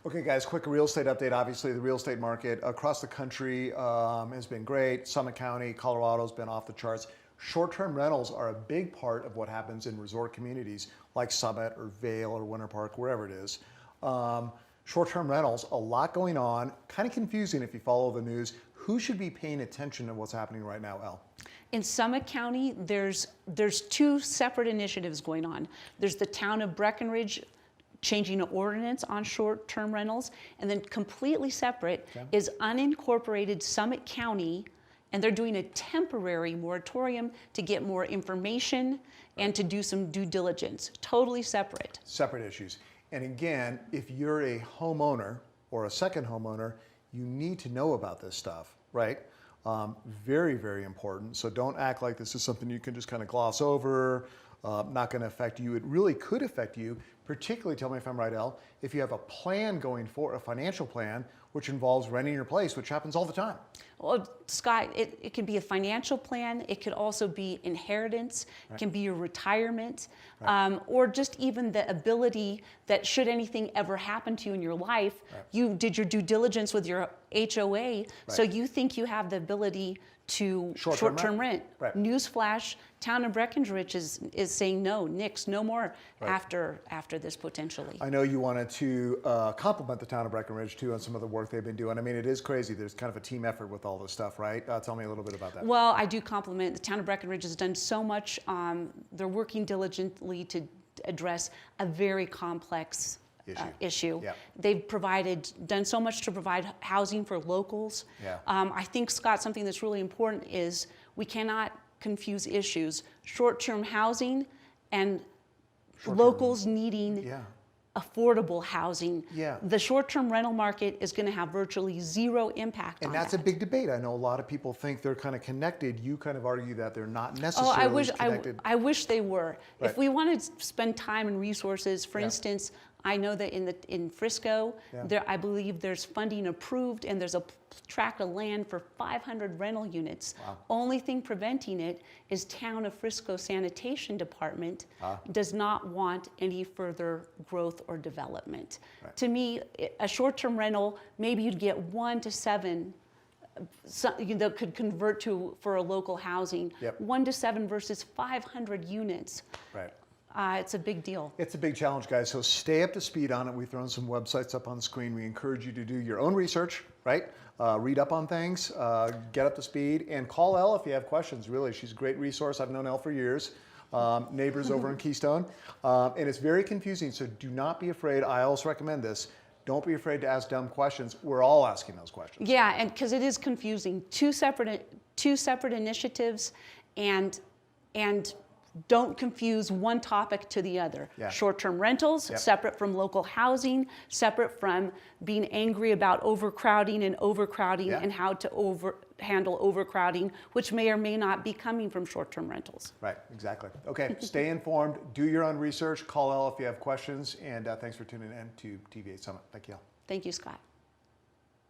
Okay, guys, quick real estate update. Obviously, the real estate market across the country has been great. Summit County, Colorado's been off the charts. Short-term rentals are a big part of what happens in resort communities like Summit or Vail or Winter Park, wherever it is. Short-term rentals, a lot going on. Kind of confusing if you follow the news. Who should be paying attention to what's happening right now, Elle? In Summit County, there's two separate initiatives going on. There's the town of Breckenridge changing an ordinance on short-term rentals, and then completely separate is unincorporated Summit County, and they're doing a temporary moratorium to get more information and to do some due diligence. Totally separate. Separate issues. And again, if you're a homeowner or a second homeowner, you need to know about this stuff, right? Very, very important. So don't act like this is something you can just kind of gloss over, not going to affect you. It really could affect you, particularly, tell me if I'm right, Elle, if you have a plan going for a financial plan, which involves renting your place, which happens all the time. Well, Scott, it can be a financial plan. It could also be inheritance. It can be your retirement, or just even the ability that should anything ever happen to you in your life, you did your due diligence with your HOA, so you think you have the ability to short-term rent. Newsflash, town of Breckenridge is saying no, nix, no more after this potentially. I know you wanted to compliment the town of Breckenridge too on some of the work they've been doing. I mean, it is crazy. There's kind of a team effort with all this stuff, right? Tell me a little bit about that. Well, I do compliment the town of Breckenridge has done so much. They're working diligently to address a very complex issue. They've done so much to provide housing for locals. I think, Scott, something that's really important is we cannot confuse issues. Short-term housing and locals needing affordable housing. The short-term rental market is going to have virtually zero impact on that. And that's a big debate. I know a lot of people think they're kind of connected. You kind of argue that they're not necessarily connected. I wish they were. If we want to spend time and resources, for instance, I know that in Frisco, I believe there's funding approved, and there's a tract of land for 500 rental units. Only thing preventing it is town of Frisco Sanitation Department does not want any further growth or development. To me, a short-term rental, maybe you'd get 1 to 7 that could convert for a local housing. 1 to 7 versus 500 units. It's a big deal. It's a big challenge, guys. So stay up to speed on it. We've thrown some websites up on the screen. We encourage you to do your own research, read up on things, get up to speed, and call Elle if you have questions. Really, she's a great resource. I've known Elle for years. Neighbors over in Keystone. And it's very confusing, so do not be afraid. I also recommend this. Don't be afraid to ask dumb questions. We're all asking those questions. Yeah, and because it is confusing. Two separate initiatives, and don't confuse one topic to the other. Short-term rentals, separate from local housing, separate from being angry about overcrowding and how to handle overcrowding, which may or may not be coming from short-term rentals. Right, exactly. Okay, stay informed, do your own research, call Elle if you have questions, and thanks for tuning in to TVA Summit. Thank you, Elle. Thank you, Scott.